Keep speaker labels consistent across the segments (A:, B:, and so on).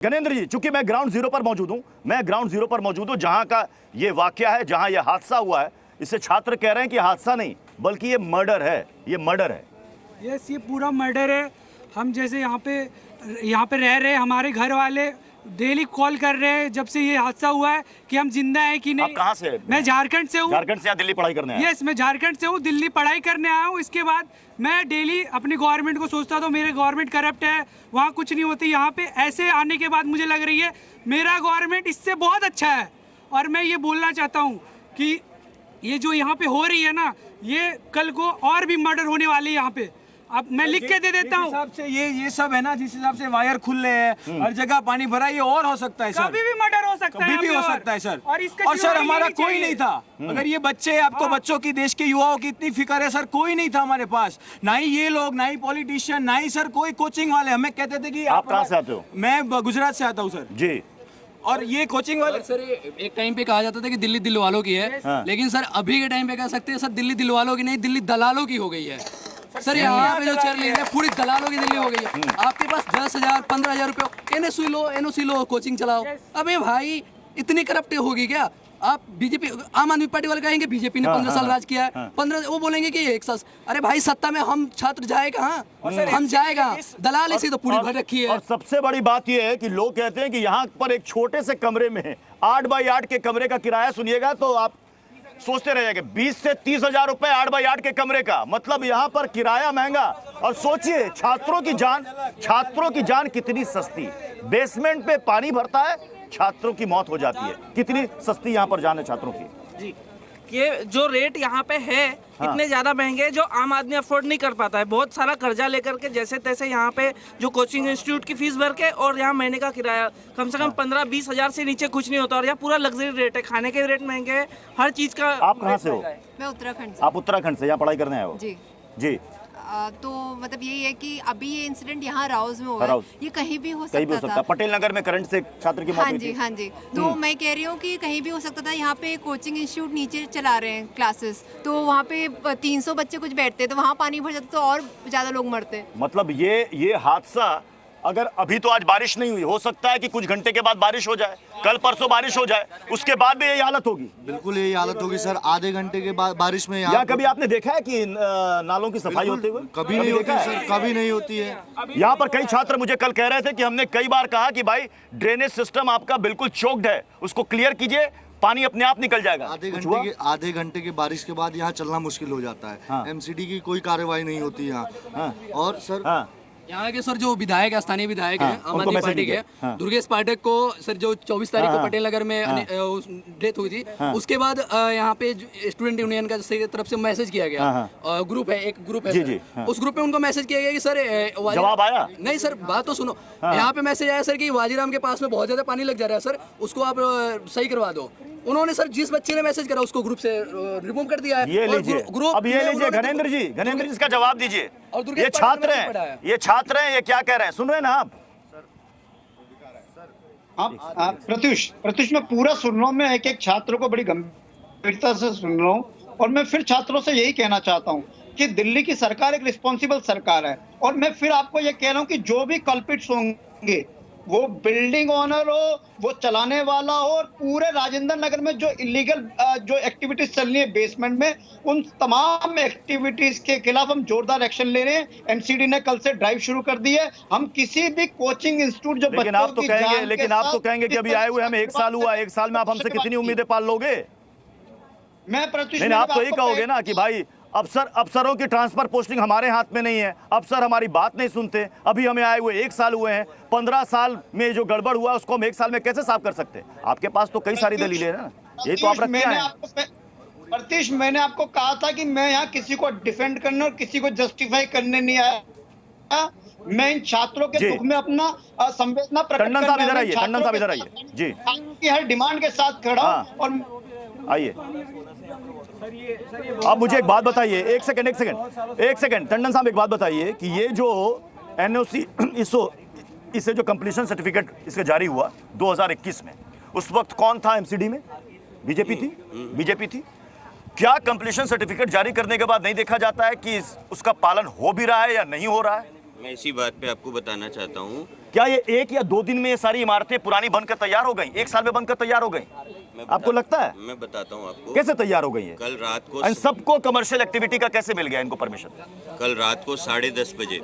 A: गणेंद्र जी, चूंकि मैं ground zero पर मौजूद हूं, जहां का ये वाकया है, जहां ये हादसा हुआ है, इससे छात्र कह रहे हैं कि हादसा नहीं बल्कि ये मर्डर है, ये मर्डर है।
B: यस, ये पूरा मर्डर है। हम जैसे यहाँ पे रह रहे, हमारे घर वाले डेली कॉल कर रहे हैं जब से ये हादसा हुआ है कि हम जिंदा हैं कि नहीं।
A: आप कहाँ से?
B: मैं झारखंड से हूँ।
A: झारखंड से यहाँ दिल्ली पढ़ाई करने आया?
B: यस, मैं झारखंड से हूँ, दिल्ली पढ़ाई करने आया हूँ। इसके बाद मैं डेली अपनी गवर्नमेंट को सोचता था मेरे गवर्नमेंट करप्ट है, वहाँ कुछ नहीं होती। यहाँ पे ऐसे आने के बाद मुझे लग रही है मेरा गवर्नमेंट इससे बहुत अच्छा है। और मैं ये बोलना चाहता हूँ कि ये जो यहाँ पे हो रही है ना, ये कल को और भी मर्डर होने वाली है यहाँ पे। अब मैं लिख के दे देता हूँ।
C: हिसाब से ये सब है ना, जिस हिसाब से वायर खुल रहे हैं, हर जगह पानी भरा, ये और हो सकता है सर।
B: कभी भी मर्डर हो सकता है,
C: कभी भी हो सकता है सर।
B: और
C: सर हमारा कोई नहीं था। अगर ये बच्चे, आपको बच्चों की, देश के युवाओं की इतनी फिक्र है सर, कोई नहीं था हमारे पास। ना ही ये लोग, ना ही पॉलिटिशियन, ना ही सर कोई कोचिंग वाले। हमें कहते थे कि
A: आप कहाँ से आते हो?
C: मैं गुजरात से आता हूँ सर जी। और ये कोचिंग वाले
D: सर, एक टाइम पे कहा जाता था कि दिल्ली दिल वालों की है, लेकिन सर अभी के टाइम पे कह सकते हैं सर दिल्ली दिल वालों की नहीं, दिल्ली दलालों की हो गई है। सर यहाँ पे जो चल रही है पूरी दलालों की दिल्ली हो गई है। आपके पास 10,000 15,000 रुपये एनओसी लो, कोचिंग चलाओ। अबे भाई, इतनी करप्ट होगी क्या? आप बीजेपी, आम आदमी पार्टी वाले कहेंगे बीजेपी ने 15 साल राज किया है, 15, वो बोलेंगे कि 1 साल। अरे भाई, सत्ता में हम छात्र जाए कहाँ? हम जाएगा, दलाल ऐसी तो पूरी भर रखी है।
A: और सबसे बड़ी बात यह है कि लोग कहते हैं कि यहाँ पर एक छोटे से कमरे में 8 बाई 8 के कमरे का किराया सुनिएगा तो आप सोचते रह जाएंगे, 20 से 30,000 रुपए 8 बाई 8 के कमरे का। मतलब यहाँ पर किराया महंगा। और सोचिए छात्रों की जान कितनी सस्ती। बेसमेंट पे पानी भरता है, छात्रों की मौत हो जाती है। कितनी सस्ती यहाँ पर जान है छात्रों की
E: जी। ये जो रेट यहाँ पे है, इतने ज्यादा महंगे हैं जो आम आदमी अफोर्ड नहीं कर पाता है। बहुत सारा कर्जा लेकर के जैसे तैसे यहाँ पे जो कोचिंग इंस्टीट्यूट की फीस भर के, और यहाँ महीने का किराया कम से कम 15-20 हजार से नीचे कुछ नहीं होता। और यहाँ पूरा लग्जरी रेट है, खाने के रेट महंगे हैं, हर चीज का।
A: आप कहाँ से हो?
F: मैं उत्तराखंड से।
A: आप उत्तराखंड से यहाँ पढ़ाई करने आए हो?
F: जी
A: जी।
F: तो मतलब यही है कि अभी ये इंसिडेंट यहाँ राउज में हुआ है, ये कहीं भी हो सकता था।
A: पटेल नगर में करंट से छात्र की मौत हुई थी।
F: हाँ जी। तो मैं कह रही हूँ कि कहीं भी हो सकता था। यहाँ पे कोचिंग इंस्टीट्यूट नीचे चला रहे हैं क्लासेस, तो वहाँ पे 300 बच्चे कुछ बैठते, तो वहाँ पानी भर जाता तो और ज्यादा लोग मरते।
A: मतलब ये हादसा, अगर अभी तो आज बारिश नहीं हुई, हो सकता है कि कुछ घंटे के बाद बारिश हो जाए, कल परसों बारिश हो जाए, उसके बाद भी यही हालत होगी।
G: बिल्कुल यही हालत होगी सर। आधे घंटे के बाद बारिश में
A: यहाँ कभी आपने देखा है कि नालों की सफाई होते हुए?
G: कभी नहीं होती सर, कभी नहीं होती है।
A: यहाँ पर कई छात्र मुझे कल कह रहे थे कि हमने कई बार कहा कि भाई ड्रेनेज सिस्टम आपका बिल्कुल चोक्ड है, उसको क्लियर कीजिए, पानी अपने आप निकल जाएगा।
G: आधे घंटे की बारिश के बाद यहाँ चलना मुश्किल हो जाता है। एमसीडी की कोई कार्रवाई नहीं होती यहाँ। और सर
D: यहाँ के सर जो विधायक है, स्थानीय विधायक हैं आम आदमी पार्टी के, दुर्गेश पाठक को सर जो 24 तारीख को पटेल नगर में डेथ हुई थी, उसके बाद यहाँ पे स्टूडेंट यूनियन का तरफ से मैसेज किया गया। ग्रुप है, एक ग्रुप है
A: जी।
D: उस ग्रुप में उनको मैसेज किया गया कि सर
A: जवाब आया
D: नहीं सर, बात तो सुनो। यहाँ पे मैसेज आया सर कि वाजीराम के पास में बहुत ज्यादा पानी लग जा रहा है सर, उसको आप सही करवा दो। उन्होंने सर जिस बच्चे ने मैसेज करा उसको ग्रुप से रिमूव कर दिया है।
A: ये लीजिए ग्रुप, अब ये लीजिए गणेंद्र जी इसका जवाब दीजिए। ये छात्र हैं, ये क्या कह रहे हैं, सुन रहे हैं ना आप?
H: प्रत्युष मैं पूरा सुन रहा हूँ। मैं एक छात्र को बड़ी गंभीरता से सुन रहा हूँ, और मैं फिर छात्रों से यही कहना चाहता हूँ कि दिल्ली की सरकार एक रिस्पॉन्सिबल सरकार है। और मैं फिर आपको ये कह रहा हूँ कि जो भी कल्पिट्स होंगे, वो बिल्डिंग ओनर हो, वो चलाने वाला हो, और पूरे राजेंद्र नगर में जो इलीगल जो एक्टिविटीज चल रही है बेसमेंट में, उन तमाम एक्टिविटीज के खिलाफ हम जोरदार एक्शन ले रहे हैं। एमसीडी ने कल से ड्राइव शुरू कर दी है। हम किसी भी कोचिंग इंस्टीट्यूट जो
A: लेकिन आप तो कहेंगे कि अभी आए हुए हमें 1 साल हुआ, 1 साल में आप हमसे कितनी उम्मीदें पाल लोगे?
H: मैं प्रत्युष,
A: नहीं, आप तो यही कहोगे ना कि भाई अफसरों की ट्रांसफर पोस्टिंग हमारे हाथ में नहीं है, अफसर हमारी बात नहीं सुनते। अभी हमें आए हुए 1 साल हुए हैं, 15 साल में जो गड़बड़ हुआ उसको हम 1 साल में कैसे साफ कर सकते हैं? आपके पास तो कई सारी दलीलें हैं ना, यही तो आप रखते हैं।
H: प्रत्युष, मैंने आपको कहा था कि मैं यहाँ किसी को डिफेंड करने और किसी को जस्टिफाई करने नहीं आया। मैं इन छात्रों के दुख में अपना संवेदना प्रकट
A: टंडन साहब इधर आइए जी,
H: हर डिमांड के साथ खड़ा हूं। और
A: आइए, अब मुझे एक बात बताइए, एक सेकंड टंडन साहब, एक बात बताइए कि ये जो एनओसी इससे जो कंप्लीशन सर्टिफिकेट इसका जारी हुआ 2021 में, उस वक्त कौन था एमसीडी में? बीजेपी थी। क्या कंप्लीशन सर्टिफिकेट जारी करने के बाद नहीं देखा जाता है कि उसका पालन हो भी रहा है या नहीं हो रहा है?
I: मैं इसी बात पे आपको बताना चाहता हूँ।
A: क्या ये 1 या 2 दिन में ये सारी इमारतें पुरानी बनकर तैयार हो गई? 1 साल में बनकर तैयार हो गई? आपको लगता है?
I: मैं बताता हूँ आपको
A: कैसे तैयार हो गई है?
I: कल रात को
A: इन सबको कमर्शियल एक्टिविटी का कैसे मिल गया इनको परमिशन?
I: कल रात को 10:30 बजे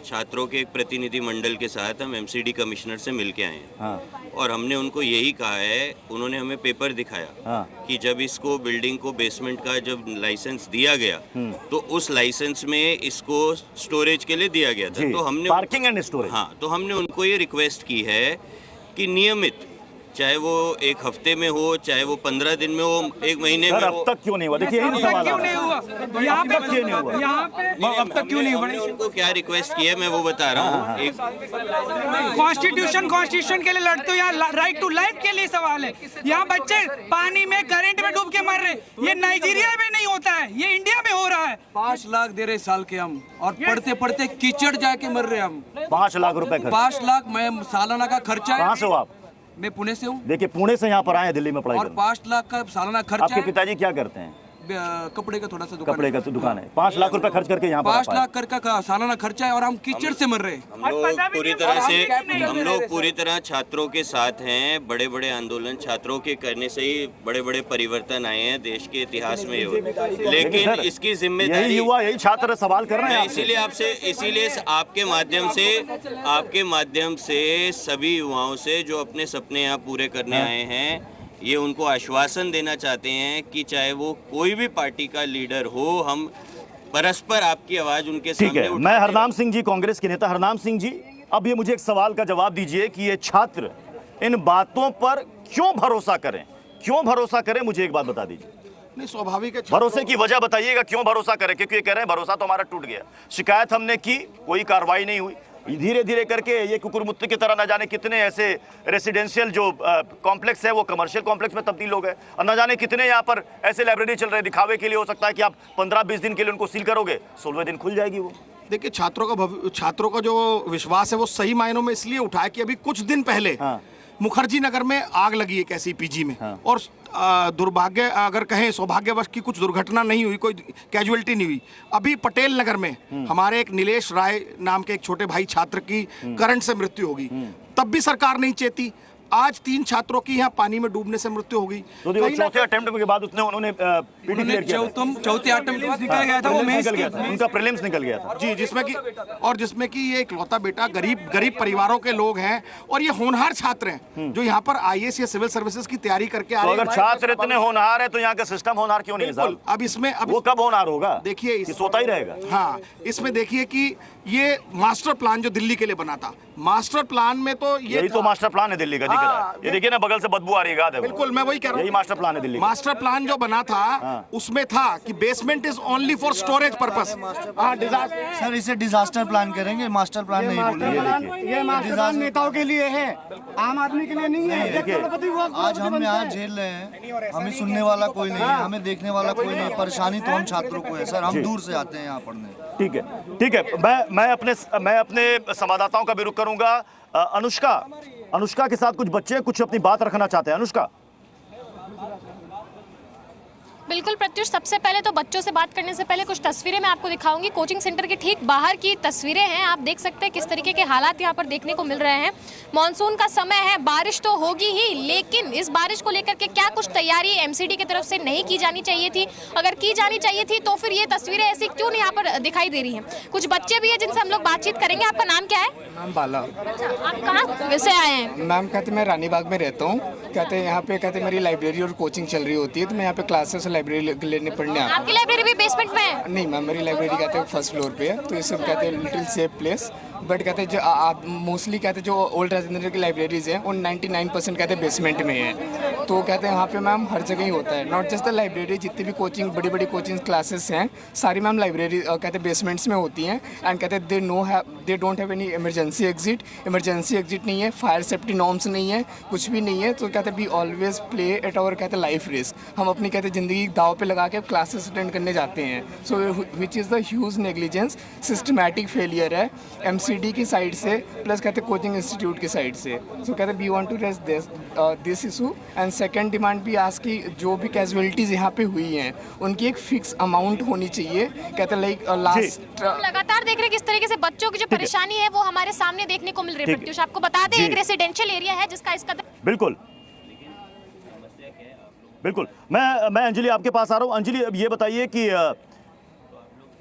I: छात्रों के एक प्रतिनिधि मंडल के साथ हम एमसीडी कमिश्नर से मिल के आए हैं।
A: हाँ।
I: और हमने उनको यही कहा है, उन्होंने हमें पेपर दिखाया
A: हाँ।
I: कि जब इसको बिल्डिंग को बेसमेंट का जब लाइसेंस दिया गया तो उस लाइसेंस में इसको स्टोरेज के लिए दिया गया था। तो हमने
A: पार्किंग एंड स्टोरेज,
I: हाँ, तो हमने उनको ये रिक्वेस्ट की है कि नियमित, चाहे वो 1 हफ्ते में हो, चाहे वो 15 दिन में हो, 1 महीने में
A: सर
I: हो।
A: अब तक क्यों नहीं हुआ? देखिए यही सवाल
B: क्यों
A: आ
B: नहीं
A: रहा
B: हुआ?
A: है।
B: यहाँ
A: अब तक क्यों नहीं हुआ?
B: यहाँ पे
C: अब तक क्यों नहीं
I: हमने उनको क्या रिक्वेस्ट की है मैं वो बता रहा हूँ। एक
B: कॉन्स्टिट्यूशन के लिए लड़ते हो, यहाँ राइट टू लाइफ के लिए सवाल है। यहाँ बच्चे पानी में करंट में डूब के मर रहे हैं। ये नाइजीरिया में नहीं होता है, ये इंडिया में हो रहा है।
D: 5 लाख दे रहे साल के हम, और पढ़ते पढ़ते कीचड़ जाके मर रहे हम।
A: 5 लाख रुपए खर्च।
D: 5 लाख मैं सालाना का खर्चा है।
A: कहाँ से हो आप?
D: मैं पुणे से हूँ।
A: देखिए पुणे से यहाँ पर आए हैं दिल्ली में पढ़ाई
D: और
A: करने।
D: 5 लाख का सालाना खर्चा
A: आपके
D: है।
A: पिताजी क्या करते हैं?
D: कपड़े का थोड़ा सा दुकान
A: कपड़े का तो दुकान है। 5 लाख रुपए खर्च करके यहाँ पर
D: 5 लाख का सालाना खर्चा है, और हम कीचड़ से मर रहे हैं।
I: हम लोग पूरी तरह छात्रों के साथ हैं। बड़े बड़े आंदोलन छात्रों के करने से ही बड़े बड़े परिवर्तन आए हैं देश के इतिहास में। लेकिन
A: सर,
I: इसकी
A: यही
I: जिम्मेदारी
A: युवा यही छात्र सवाल कर रहे हैं
I: मैं
A: आपसे।
I: इसीलिए आपके माध्यम से सभी युवाओं से जो अपने सपने यहाँ पूरे करने आए हैं, ये उनको आश्वासन देना चाहते हैं कि चाहे वो कोई भी पार्टी का लीडर हो, हम परस्पर आपकी आवाज उनके
A: ठीक
I: सामने
A: है,
I: उठाते
A: मैं
I: हैं।
A: हरनाम सिंह जी, कांग्रेस के नेता हरनाम सिंह जी, अब ये मुझे एक सवाल का जवाब दीजिए कि ये छात्र इन बातों पर क्यों भरोसा करें? क्यों भरोसा करें, मुझे एक बात बता दीजिए।
J: नहीं, स्वाभाविक है।
A: भरोसे की वजह बताइएगा, क्यों भरोसा करें? क्योंकि ये कह रहे हैं भरोसा तो हमारा टूट गया, शिकायत हमने की, कोई कार्रवाई नहीं हुई। धीरे धीरे करके ये कुकुरमुत्ते की तरह न जाने कितने ऐसे रेसिडेंशियल जो कॉम्प्लेक्स है वो कमर्शियल कॉम्प्लेक्स में तब्दील हो गए, और न जाने कितने यहाँ पर ऐसे लाइब्रेरी चल रहे हैं दिखावे के लिए। हो सकता है कि आप 15-20 दिन के लिए उनको सील करोगे, 16वें दिन खुल जाएगी वो।
J: देखिए, छात्रों का जो विश्वास है वो सही मायनों में इसलिए उठा है कि अभी कुछ दिन पहले मुखर्जी नगर में आग लगी एक ऐसी पीजी में, और दुर्भाग्य अगर कहें सौभाग्यवश की कुछ दुर्घटना नहीं हुई, कोई कैजुअलिटी नहीं हुई। अभी पटेल नगर में हमारे एक नीलेश राय नाम के एक छोटे भाई छात्र की करंट से मृत्यु होगी, तब भी सरकार नहीं चेती। आज 3 छात्रों की यहाँ पानी में डूबने से मृत्यु हो गई।
A: तो चौथे अटेम्प्ट के बाद उन्होंने पीटी क्लियर किया था।
C: चौथे अटेम्प्ट के बाद निकल गया था, वो
A: निकल गया था, उनका प्रीलिम्स निकल गया था
J: जी, जिसमें कि ये इकलौता बेटा गरीब परिवारों के लोग हैं, और ये होनहार छात्र हैं जो यहाँ पर आईएएस या सिविल सर्विसेज की तैयारी करके आ रहे हैं।
A: अगर छात्र इतने होनहार है तो यहाँ का सिस्टम होनहार क्यों नहीं है साहब?
J: अब
A: वो कब होनहार होगा?
J: देखिए,
A: सोता ही रहेगा।
J: हाँ, इसमें देखिए कि ये मास्टर प्लान जो दिल्ली के लिए बना था, मास्टर प्लान में तो यही
A: तो मास्टर प्लान है दिल्ली का, दिख रहा है। ये देखिए ना, बगल से बदबू आ रही है।
J: बिल्कुल, मैं वही कह रहा हूँ,
A: यही मास्टर प्लान है दिल्ली का।
J: मास्टर प्लान जो बना था उसमें था कि basement is only for storage purpose.
G: Sir, इसे डिजास्टर प्लान करेंगे, मास्टर प्लान नहीं बोलेंगे।
H: ये मास्टर प्लान नेताओं के लिए है, आम आदमी के लिए नहीं है।
G: आज हम यहाँ झेल रहे हैं, हमें सुनने वाला कोई नहीं है, हमें देखने वाला कोई नहीं। परेशानी तो हम छात्रों को है सर, हम दूर से आते हैं यहाँ पढ़ने।
A: ठीक है, ठीक है, मैं अपने संवाददाताओं का भी रुख करूंगा। अनुष्का के साथ कुछ बच्चे कुछ अपनी बात रखना चाहते हैं। अनुष्का।
K: बिल्कुल प्रत्युष, सबसे पहले तो बच्चों से बात करने से पहले कुछ तस्वीरें मैं आपको दिखाऊंगी। कोचिंग सेंटर के ठीक बाहर की तस्वीरें हैं। आप देख सकते हैं किस तरीके के हालात यहाँ पर देखने को मिल रहे हैं। मॉनसून का समय है, बारिश तो होगी ही, लेकिन इस बारिश को लेकर के क्या कुछ तैयारी एमसीडी की तरफ से नहीं की जानी चाहिए थी? अगर की जानी चाहिए थी तो फिर ये तस्वीरें ऐसी क्यों नहीं यहाँ पर दिखाई दे रही हैं? कुछ बच्चे भी हैं जिनसे हम लोग बातचीत करेंगे। आपका नाम क्या है?
L: नाम बाला।
K: अच्छा, आप कहाँ से आए हैं?
L: मैम, कहते मैं रानी बाग में रहता हूँ। कहते हैं यहाँ पे मेरी लाइब्रेरी और कोचिंग चल रही होती है, तो मैं यहाँ पे क्लासेस और लाइब्रेरी लेने पढ़ने आता हूँ।
K: आपकी लाइब्रेरी भी बेसमेंट में है?
L: नहीं मैम, मेरी लाइब्रेरी कहते हैं फर्स्ट फ्लोर पे है, तो ये सब कहते हैं लिटिल सेफ प्लेस। बट कहते हैं जो आप मोस्टली कहते हैं जो ओल्ड राजेंद्र की लाइब्रेरीज हैं उन 99% कहते हैं बेसमेंट में है। तो कहते हैं यहाँ पे मैम हर जगह ही होता है, नॉट जस्ट द लाइब्रेरी, जितनी भी कोचिंग बड़ी बड़ी कोचिंग क्लासेस हैं सारी मैम लाइब्रेरी कहते हैं बेसमेंट्स में होती हैं। एंड कहते हैं they don't have any emergency exit नहीं है, फायर सेफ्टी नॉर्म्स नहीं है, कुछ भी नहीं है। तो कहते हैं we always play at our कहते हैं लाइफ रिस्क, हम अपनी कहते हैं ज़िंदगी दाव पे लगा के क्लासेस अटेंड करने जाते हैं। So which is the huge negligence, systematic failure है। एमसीडी एमसीडी की साइड से प्लस कहते कोचिंग इंस्टीट्यूट की साइड से। सो कहते we want to raise this issue and second demand भी आज की जो भी कैजुअलिटीज़ यहाँ पे हुई हैं उनकी एक फिक्स अमाउंट होनी चाहिए। कहते लाइक लास्ट
K: लगातार देख रहे हैं किस तरीके से बच्चों की जो परेशानी है वो हमारे सामने देखने को मिल रही है। प्रत्युष आपको बता दें एक रेसिडेंशियल एरिया है जिसका इसका
A: बिल्कुल बिल्कुल। मैं अंजलि आपके पास आ रहा हूं। अंजलि अब ये बताइए कि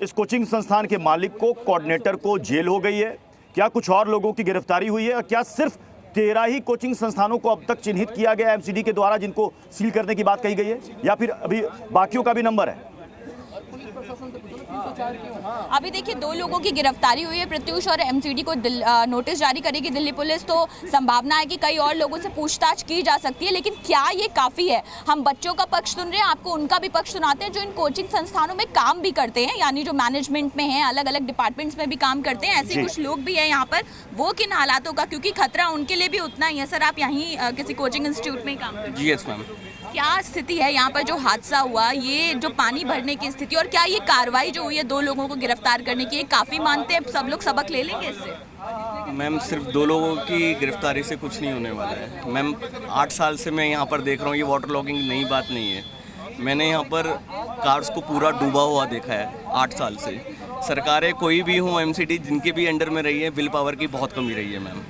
A: इस कोचिंग संस्थान के मालिक को, कोऑर्डिनेटर को जेल हो गई है, क्या कुछ और लोगों की गिरफ्तारी हुई है? क्या सिर्फ 13 ही कोचिंग संस्थानों को अब तक चिन्हित किया गया एमसीडी के द्वारा जिनको सील करने की बात कही गई है, या फिर अभी बाकियों का भी नंबर है?
M: अभी देखिए 2 लोगों की गिरफ्तारी हुई है प्रत्युष, और एमसीडी को नोटिस जारी करेगी दिल्ली पुलिस, तो संभावना है कि कई और लोगों से पूछताछ की जा सकती है। लेकिन क्या ये काफ़ी है? हम बच्चों का पक्ष सुन रहे हैं, आपको उनका भी पक्ष सुनाते हैं जो इन कोचिंग संस्थानों में काम भी करते हैं, यानी जो मैनेजमेंट में हैं, अलग अलग डिपार्टमेंट्स में भी काम करते हैं। ऐसे कुछ लोग भी हैं यहाँ पर, वो किन हालातों का, क्योंकि खतरा उनके लिए भी उतना ही है। सर आप यहीं किसी कोचिंग इंस्टीट्यूट में काम करते हैं?
I: जी यस मैम।
M: क्या स्थिति है यहाँ पर जो हादसा हुआ, ये जो पानी भरने की स्थिति, और क्या ये कार्रवाई जो हुई है 2 लोगों को गिरफ्तार करने की, ये काफ़ी मानते हैं सब लोग सबक ले लेंगे इससे?
I: मैम सिर्फ 2 लोगों की गिरफ्तारी से कुछ नहीं होने वाला है मैम। 8 साल से मैं यहाँ पर देख रहा हूँ, ये वाटर लॉगिंग नई बात नहीं है। मैंने यहाँ पर कार्स को पूरा डूबा हुआ देखा है 8 साल से। सरकारें कोई भी हों, एमसीडी जिनके भी अंडर में रही है, विल पावर की बहुत कमी रही है मैम।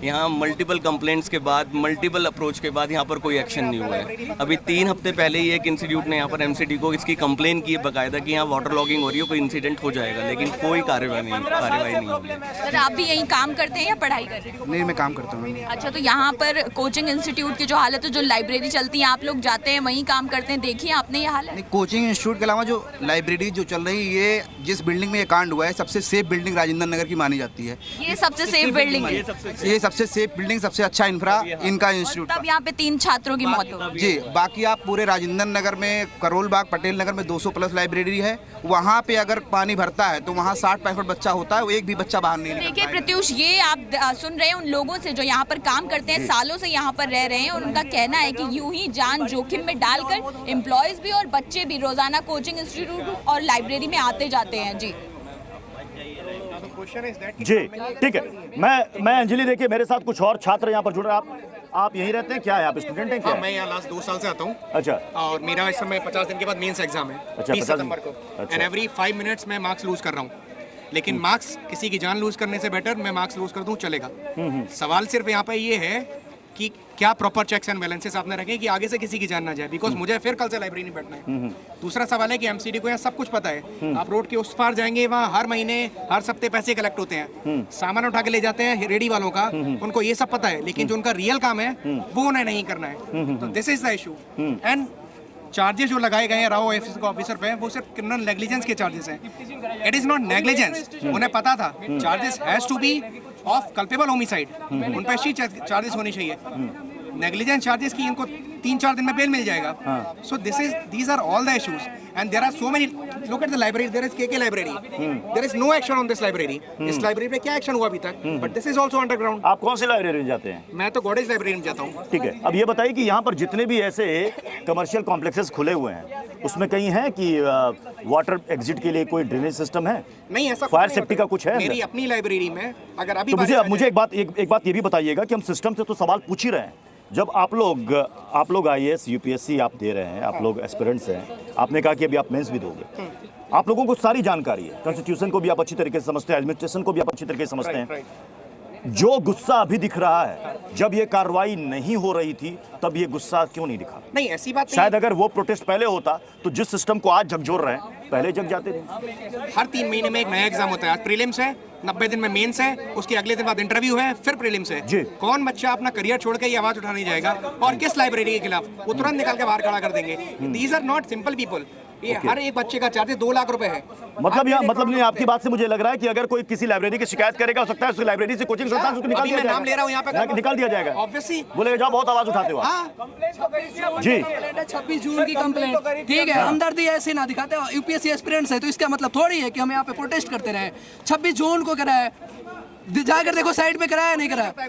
I: यहाँ मल्टीपल कंप्लेंट्स के बाद, मल्टीपल अप्रोच के बाद यहाँ पर कोई एक्शन नहीं हुआ है। अभी 3 हफ्ते पहले ही एक इंस्टीट्यूट ने यहाँ पर एमसीडी को इसकी कंप्लेन की है बाकायदा कि यहाँ वाटर लॉगिंग हो रही है, कोई इंसिडेंट हो जाएगा, लेकिन कोई कार्रवाई नहीं हुई।
M: सर आप भी यहीं काम करते हैं या पढ़ाई कर रहे हैं?
N: नहीं, मैं काम करता हूँ।
M: अच्छा, तो यहाँ पर कोचिंग इंस्टीट्यूट की जो हालत है, जो लाइब्रेरी चलती है, आप लोग जाते हैं वहीं काम करते हैं, देखिए आपने ये हालत?
N: कोचिंग इंस्टीट्यूट के अलावा जो लाइब्रेरी जो चल रही है, ये जिस बिल्डिंग में ये कांड हुआ है, सबसे सेफ बिल्डिंग राजेंद्र नगर की मानी जाती है।
M: ये सबसे सेफ बिल्डिंग है?
N: ये सबसे सेफ बिल्डिंग, सबसे अच्छा इंफ्रा इनका इंस्टीट्यूट।
M: तब यहाँ पे 3 छात्रों की मौत हो गई।
N: जी, बाकी आप पूरे राजेंद्र नगर में, करोल बाग, पटेल नगर में 200 प्लस लाइब्रेरी है। वहाँ पे अगर पानी भरता है तो वहाँ 60-65 बच्चा होता है, वो एक भी बच्चा बाहर नहीं निकलता।
M: देखिए प्रत्युष, ये आप सुन रहे हैं उन लोगों से जो यहाँ पर काम करते हैं, सालों से यहाँ पर रह रहे हैं, और उनका कहना है कि यूं ही जान जोखिम में डालकर एम्प्लॉयज भी और बच्चे भी रोजाना कोचिंग इंस्टीट्यूट और लाइब्रेरी में आते जाते हैं। जी
A: जी ठीक है। मैं अंजलि, देखिए मेरे साथ कुछ और छात्र यहाँ पर जुड़ रहे हैं। आप यहीं रहते हैं क्या? है आप स्टूडेंट हैं क्या?
J: मैं यहाँ लास्ट 2 साल से आता हूँ।
A: अच्छा।
J: और मेरा इस समय 50 दिन के बाद मेंस एग्जाम है।
A: अच्छा,
J: 30 सितंबर को।
A: अच्छा।
J: एंड एवरी 5 मिनट्स में मार्क्स लूज कर रहा हूँ, लेकिन मार्क्स किसी की जान लूज करने से बेटर मैं मार्क्स लूज कर दूँ, चलेगा। सवाल सिर्फ यहाँ पे ये है कि क्या प्रॉपर चेक्स एंड बैलेंसेस आपने रखे कि आगे से किसी की जान ना जाए, बिकॉज मुझे फिर कल से लाइब्रेरी नहीं बैठना है। दूसरा सवाल है कि एमसीडी को यहाँ सब कुछ पता है। आप रोड के उस पार जाएंगे, वहाँ हर महीने हर सप्ते पैसे कलेक्ट होते हैं, सामान उठा के ले जाते हैं रेडी वालों का, उनको ये सब पता है, लेकिन जो उनका रियल काम है वो उन्हें नहीं करना है। तो this is the issue. And charges जो लगाए गए हैं राव ऑफिसर पे, वो सिर्फ क्रिमिनल नेग्लिजेंस के चार्जेस हैं। इट इज नॉट नेग्लिजेंस, उन्हें पता था charges has to be of culpable homicide, उन पे ही चार्जेस होनी चाहिए। नेग्लिजेंस चार्जेस की इनको 3-4 दिन में बेल मिल जाएगा। So these are all the issues and there are so many. Look at the library, there is KK library, there is no action on this library. इस लाइब्रेरी पे क्या एक्शन हुआ अभी तक? But this is also underground.
A: आप कौन सी library में जाते हैं?
J: मैं तो गॉडेज लाइब्रेरी में जाता हूँ।
A: ठीक है। अब ये बताइए कि यहाँ पर जितने भी ऐसे कमर्शियल कॉम्प्लेक्सेस खुले हुए हैं, उसमें कहीं है कि वाटर एग्जिट के लिए कोई ड्रेनेज सिस्टम है?
J: नहीं, ऐसा
A: फायर सेफ्टी का कुछ है?
J: मेरी अपनी लाइब्रेरी में अगर अभी
A: तो मुझे एक बात ये भी बताइएगा कि हम सिस्टम से तो सवाल पूछ ही रहे हैं। जब आप लोग आईएएस यूपीएससी आप दे रहे हैं, आप लोग एस्पिरेंट्स हैं, आपने कहा कि अभी आप मेंस भी दोगे, आप लोगों को सारी जानकारी है, कॉन्स्टिट्यूशन को भी आप अच्छी तरीके से समझते हैं, एडमिनिस्ट्रेशन को भी आप अच्छी तरीके से समझते हैं। जो गुस्सा अभी दिख रहा है, जब ये कार्रवाई नहीं हो रही थी तब ये गुस्सा क्यों नहीं दिखा?
J: नहीं, ऐसी बात
A: शायद अगर वो प्रोटेस्ट पहले होता तो जिस सिस्टम को आज झकझोर रहे हैं पहले जग जाते नहीं।
J: हर 3 महीने में एक नया एग्जाम होता है। आज प्रीलिम्स है, 90 दिन में मेंस है, उसके अगले दिन बाद इंटरव्यू है, फिर प्रीलिम्स है।
A: जी।
J: कौन बच्चा अपना करियर छोड़ के ये आवाज उठाने जाएगा और किस लाइब्रेरी के खिलाफ? वो तुरंत निकाल के बाहर खड़ा कर देंगे। These are not simple people. ये हर एक बच्चे का चार्ज 2 लाख रुपए है।
A: मतलब नहीं, आपकी बात से मुझे लग रहा है कि अगर कोई किसी लाइब्रेरी की शिकायत करेगा, हो सकता है उस लाइब्रेरी से कोचिंग संस्थान से निकाल दिया जाएगा।
J: नाम ले रहा हूं यहाँ पे,
A: निकाल दिया जाएगा।
J: ऑब्वियसली
A: बोलेगा जाओ, बहुत आवाज उठाते हो जी।
D: 26 जून की कंप्लेंट, ठीक है, हमदर्दी ऐसे ना दिखाते हो। यूपीएससी एस्पिरेंट्स है तो इसका मतलब थोड़ी है कि हम यहाँ पे प्रोटेस्ट करते रहे। 26 जून को करा है, जाकर देखो साइड पे कराया नहीं कराया,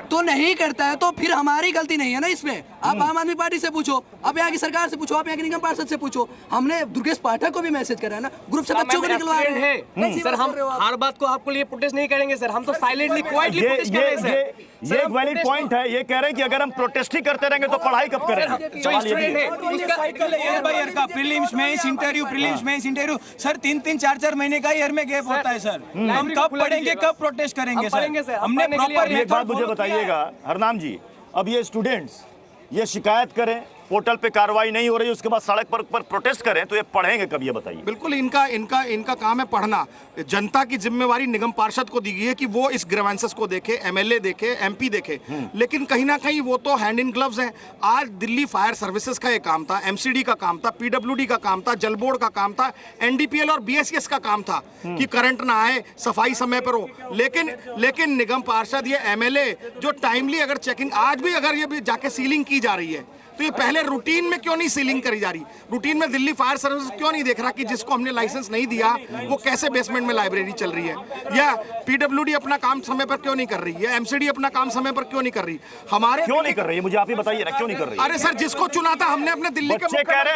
D: तो नहीं करता है तो फिर हमारी गलती नहीं है ना इसमें। आप आम आदमी पार्टी से पूछो, आप यहाँ की सरकार से पूछो, आप यहाँ के निगम पार्षद से पूछो। हमने दुर्गेश पाठक को भी मैसेज करा है ना, ग्रुप से बच्चों को निकलवा रहे हैं
O: सर। हम हर बात को आपको लिए प्रोटेस्ट नहीं करेंगे सर, हम तो साइलेंटली क्वाइटली प्रोटेस्ट कर रहे हैं सर।
A: ये एक वैलिड पॉइंट है। ये कह रहे हैं कि अगर हम प्रोटेस्ट ही करते रहेंगे तो पढ़ाई कब करेंगे?
C: जो स्टूडेंट है उसका ईयर बाय ईयर का प्रीलिम्स में इंटरव्यू सर 3-3 4-4 महीने का ईयर में गैप होता है सर। हम कब पढ़ेंगे, कब प्रोटेस्ट करेंगे सर? हमने प्रॉपर
A: एक बात मुझे बताइएगा हरनाम जी, अब ये स्टूडेंट्स ये शिकायत करें, पोर्टल पे कार्रवाई नहीं हो रही, उसके बाद सड़क पर प्रोटेस्ट करें, तो ये पढ़ेंगे कब, ये बताइए।
J: बिल्कुल इनका काम है पढ़ना। जनता की जिम्मेवारी निगम पार्षद को दी गई है कि वो इस ग्रीवेंसेस को देखे, एमएलए देखे, एमपी देखे, लेकिन कहीं ना कहीं वो तो हैंड इन ग्लव्स हैं। आज दिल्ली फायर सर्विसेज का ये काम था, एमसीडी का काम था, पीडब्ल्यूडी का काम था, जल बोर्ड का काम था, एनडीपीएल और बीएसएस का काम था कि करंट ना आए, सफाई समय पर हो। लेकिन निगम पार्षद ये एमएलए जो टाइमली अगर चेकिंग, आज भी अगर ये भी जाके सीलिंग की जा रही है तो ये पहले रूटीन में क्यों नहीं सीलिंग करी जा रही? रूटीन में दिल्ली फायर सर्विस क्यों नहीं देख रहा कि जिसको हमने लाइसेंस नहीं दिया वो कैसे बेसमेंट में लाइब्रेरी चल रही है? या पीडब्ल्यूडी अपना काम समय पर क्यों नहीं कर रही है? एमसीडी अपना काम समय पर क्यों नहीं कर रही? हमारे
A: क्यों नहीं कर रही है, मुझे आप ही बताइए ना, क्यों नहीं कर रही है?
J: अरे सर, जिसको चुना था हमने अपने दिल्ली के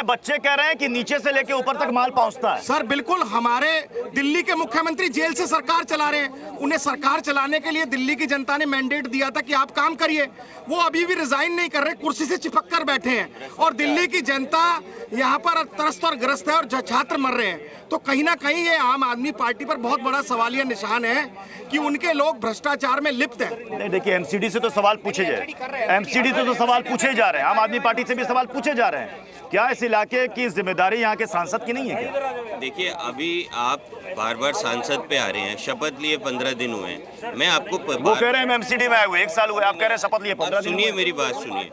A: बच्चे कह रहे हैं कि नीचे से लेके ऊपर तक माल पहुंचता है।
J: सर बिल्कुल, हमारे दिल्ली के मुख्यमंत्री जेल से सरकार चला रहे हैं। उन्हें सरकार चलाने के लिए दिल्ली की जनता ने मैंडेट दिया था कि आप काम करिए। वो अभी भी रिजाइन नहीं कर रहे, कुर्सी से चिपक कर बैठे हैं और दिल्ली की जनता यहाँ पर त्रस्त और ग्रस्त है और छात्र मर रहे हैं। तो कहीं ना कहीं ये आम आदमी पार्टी पर बहुत बड़ा सवालिया निशान है कि उनके लोग भ्रष्टाचार में लिप्त हैं।
A: नहीं देखिए, एमसीडी से तो सवाल पूछे जा रहे हैं, एमसीडी से तो सवाल पूछे जा रहे हैं, आम आदमी पार्टी से भी सवाल पूछे जा रहे हैं। क्या इस इलाके की जिम्मेदारी यहाँ के सांसद की नहीं है क्या?
I: देखिए, अभी आप बार बार सांसद पे आ रहे हैं, शपथ लिए 15 दिन हुए हैं। मैं आपको
A: वो कह रहे हैं एमसीडी में आए हुए 1 साल हुए, आप कह रहे हैं शपथ लिए 15 दिन।
I: सुनिए मेरी बात सुनिए,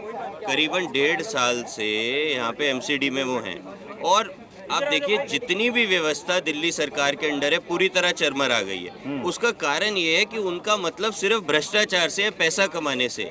I: करीबन 1.5 साल से यहाँ पे एमसीडी में वो हैं और आप देखिए जितनी भी व्यवस्था दिल्ली सरकार के अंडर है पूरी तरह चरमरा गई है। उसका कारण ये है कि उनका मतलब सिर्फ भ्रष्टाचार से, पैसा कमाने से।